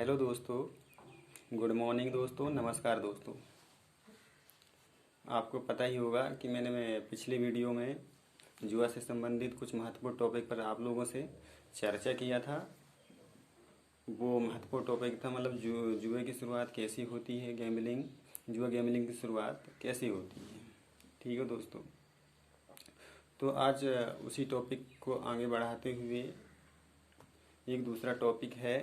Hello दोस्तों, good morning दोस्तों, नमस्कार दोस्तों। आपको पता ही होगा कि मैं पिछले वीडियो में जुआ से संबंधित कुछ महत्वपूर्ण टॉपिक पर आप लोगों से चर्चा किया था। वो महत्वपूर्ण टॉपिक था मतलब जुए की शुरुआत कैसी होती है, जुआ गैमलिंग की शुरुआत कैसी होती है। ठीक है दोस्तों, तो आज उसी टॉपिक को आगे बढ़ाते हुए एक दूसरा टॉपिक है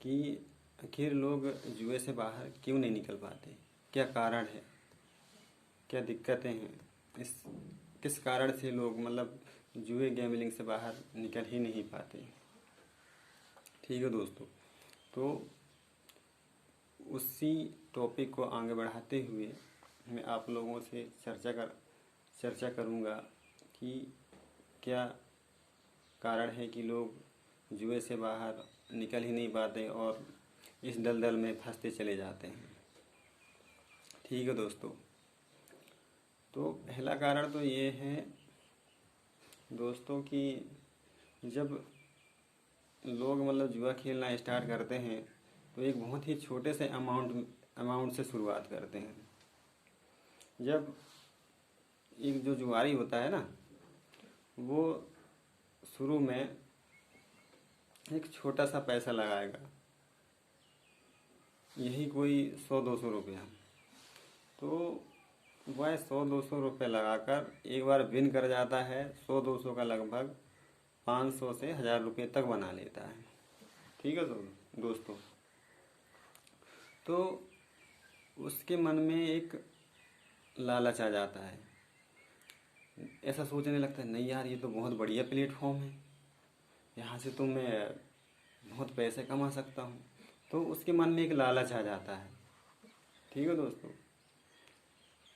कि आखिर लोग जुए से बाहर क्यों नहीं निकल पाते, क्या कारण है, क्या दिक्कतें हैं, इस किस कारण से लोग मतलब जुए गैमलिंग से बाहर निकल ही नहीं पाते। ठीक है दोस्तों, तो उसी टॉपिक को आगे बढ़ाते हुए मैं आप लोगों से चर्चा करूँगा कि क्या कारण है कि लोग जुए से बाहर निकल ही नहीं पाते और इस दलदल में फंसते चले जाते हैं। ठीक है दोस्तों, तो पहला कारण तो ये है दोस्तों कि जब लोग मतलब जुआ खेलना स्टार्ट करते हैं तो एक बहुत ही छोटे से अमाउंट से शुरुआत करते हैं। जब एक जो जुआरी होता है ना, वो शुरू में एक छोटा सा पैसा लगाएगा, यही कोई 100-200 रुपया, तो वह 100-200 रुपये लगाकर एक बार विन कर जाता है। 100-200 का लगभग 500 से 1000 रुपये तक बना लेता है। ठीक है दोस्तों, तो उसके मन में एक लालच आ जाता है, ऐसा सोचने लगता है नहीं यार, ये तो बहुत बढ़िया प्लेटफॉर्म है, यहाँ से तो मैं बहुत पैसे कमा सकता हूँ। तो उसके मन में एक लालच आ जाता है। ठीक है दोस्तों,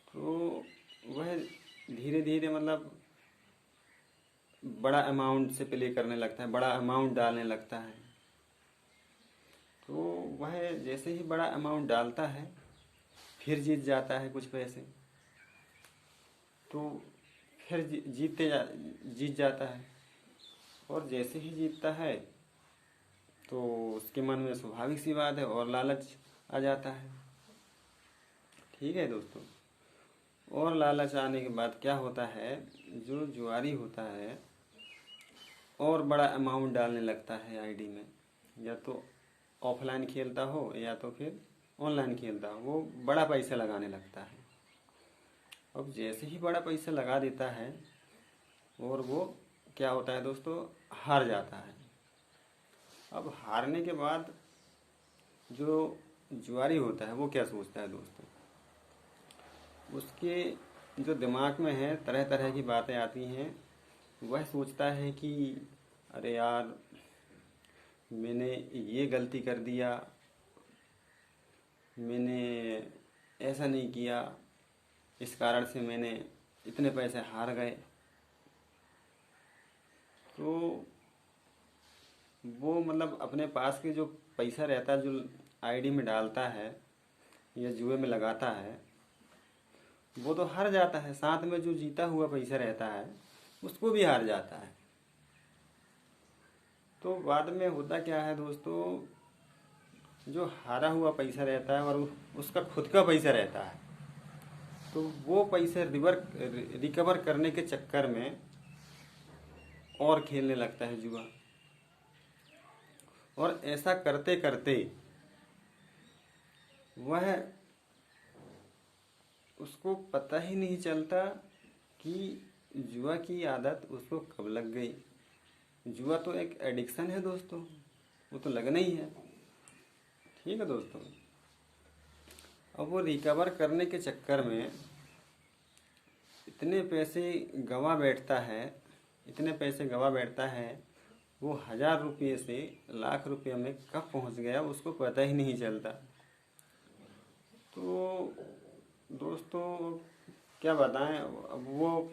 तो वह धीरे धीरे मतलब बड़ा अमाउंट से प्ले करने लगता है, बड़ा अमाउंट डालने लगता है। तो वह जैसे ही बड़ा अमाउंट डालता है फिर जीत जाता है कुछ पैसे, तो फिर जीत जाता है, और जैसे ही जीतता है तो उसके मन में स्वाभाविक सी बात है और लालच आ जाता है। ठीक है दोस्तों, और लालच आने के बाद क्या होता है, जो जुआरी होता है और बड़ा अमाउंट डालने लगता है आईडी में, या तो ऑफलाइन खेलता हो या तो फिर ऑनलाइन खेलता हो, वो बड़ा पैसा लगाने लगता है। अब जैसे ही बड़ा पैसा लगा देता है और वो क्या होता है दोस्तों, हार जाता है। अब हारने के बाद जो जुआरी होता है वो क्या सोचता है दोस्तों, उसके जो दिमाग में है तरह तरह की बातें आती हैं। वह सोचता है कि अरे यार, मैंने ये गलती कर दिया, मैंने ऐसा नहीं किया, इस कारण से मैंने इतने पैसे हार गए। तो वो मतलब अपने पास के जो पैसा रहता है, जो आईडी में डालता है या जुए में लगाता है, वो तो हार जाता है, साथ में जो जीता हुआ पैसा रहता है उसको भी हार जाता है। तो बाद में होता क्या है दोस्तों, जो हारा हुआ पैसा रहता है और उसका खुद का पैसा रहता है, तो वो पैसे रिकवर करने के चक्कर में और खेलने लगता है जुआ। और ऐसा करते करते वह उसको पता ही नहीं चलता कि जुआ की आदत उसको कब लग गई। जुआ तो एक एडिक्शन है दोस्तों, वो तो लगना ही है। ठीक है दोस्तों, अब वो रिकवर करने के चक्कर में इतने पैसे गंवा बैठता है, वो 1000 रुपये से लाख रुपये में कब पहुंच गया उसको पता ही नहीं चलता। तो दोस्तों क्या बताएं, अब वो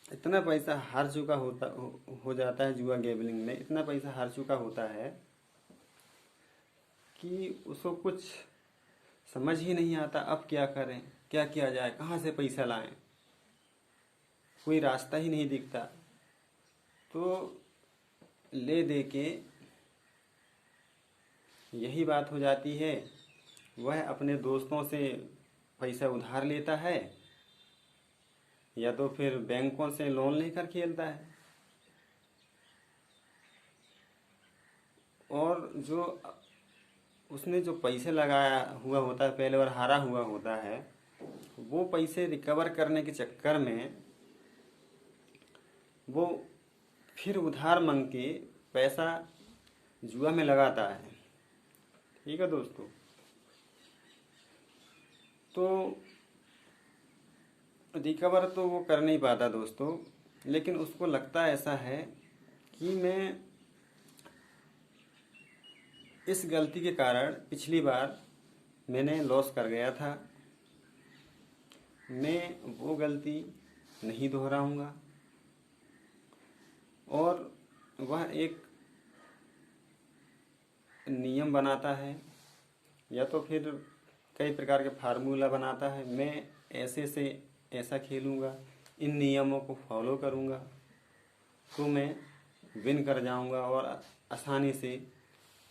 इतना पैसा हार चुका हो जाता है, जुआ गैम्बलिंग में इतना पैसा हार चुका होता है कि उसको कुछ समझ ही नहीं आता अब क्या करें, क्या किया जाए, कहाँ से पैसा लाएं, कोई रास्ता ही नहीं दिखता। तो ले दे के यही बात हो जाती है, वह अपने दोस्तों से पैसा उधार लेता है या तो फिर बैंकों से लोन लेकर खेलता है। और जो उसने जो पैसे लगाया हुआ होता है पहले और हारा हुआ होता है, वो पैसे रिकवर करने के चक्कर में वो फिर उधार मांग के पैसा जुआ में लगाता है। ठीक है दोस्तों, तो रिकवर तो वो कर नहीं पाता दोस्तों, लेकिन उसको लगता ऐसा है कि मैं इस गलती के कारण पिछली बार मैंने लॉस कर गया था, मैं वो गलती नहीं दोहराऊंगा। और वह एक नियम बनाता है या तो फिर कई प्रकार के फार्मूला बनाता है, मैं ऐसे से ऐसा खेलूँगा, इन नियमों को फॉलो करूँगा तो मैं विन कर जाऊँगा और आसानी से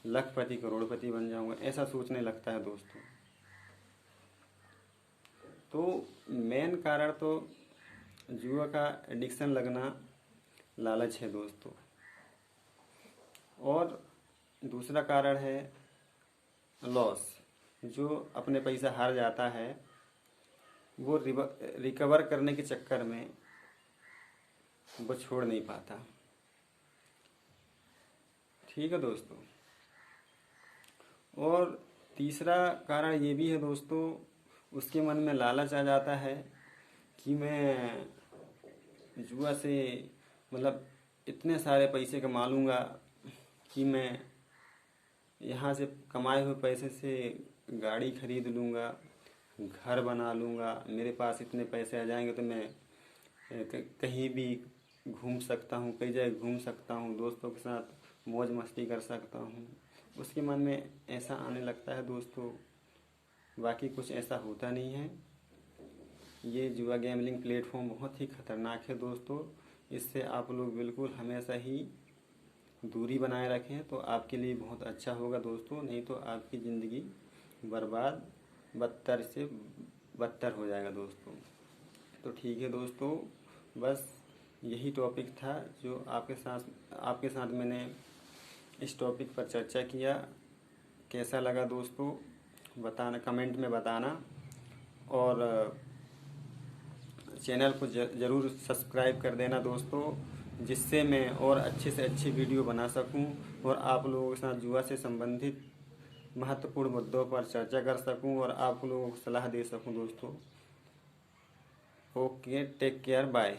लखपति करोड़पति बन जाऊँगा, ऐसा सोचने लगता है दोस्तों। तो मेन कारण तो जुआ का एडिक्शन लगना लालच है दोस्तों। और दूसरा कारण है लॉस, जो अपने पैसा हार जाता है वो रिकवर करने के चक्कर में वो छोड़ नहीं पाता। ठीक है दोस्तों। और तीसरा कारण ये भी है दोस्तों, उसके मन में लालच आ जाता है कि मैं जुआ से मतलब इतने सारे पैसे कमा लूँगा कि मैं यहाँ से कमाए हुए पैसे से गाड़ी खरीद लूँगा, घर बना लूँगा, मेरे पास इतने पैसे आ जाएंगे तो मैं कहीं भी घूम सकता हूँ, कई जगह घूम सकता हूँ, दोस्तों के साथ मौज मस्ती कर सकता हूँ। उसके मन में ऐसा आने लगता है दोस्तों। बाकी कुछ ऐसा होता नहीं है। ये जुआ गैम्बलिंग प्लेटफॉर्म बहुत ही खतरनाक है दोस्तों, इससे आप लोग बिल्कुल हमेशा ही दूरी बनाए रखें तो आपके लिए बहुत अच्छा होगा दोस्तों, नहीं तो आपकी ज़िंदगी बर्बाद बदतर से बदतर हो जाएगा दोस्तों। तो ठीक है दोस्तों, बस यही टॉपिक था जो आपके साथ मैंने इस टॉपिक पर चर्चा किया। कैसा लगा दोस्तों बताना, कमेंट में बताना। और चैनल को ज़रूर सब्सक्राइब कर देना दोस्तों, जिससे मैं और अच्छे से अच्छी वीडियो बना सकूं और आप लोगों के साथ जुआ से संबंधित महत्वपूर्ण मुद्दों पर चर्चा कर सकूं और आप लोगों को सलाह दे सकूं दोस्तों। Okay, take care, bye.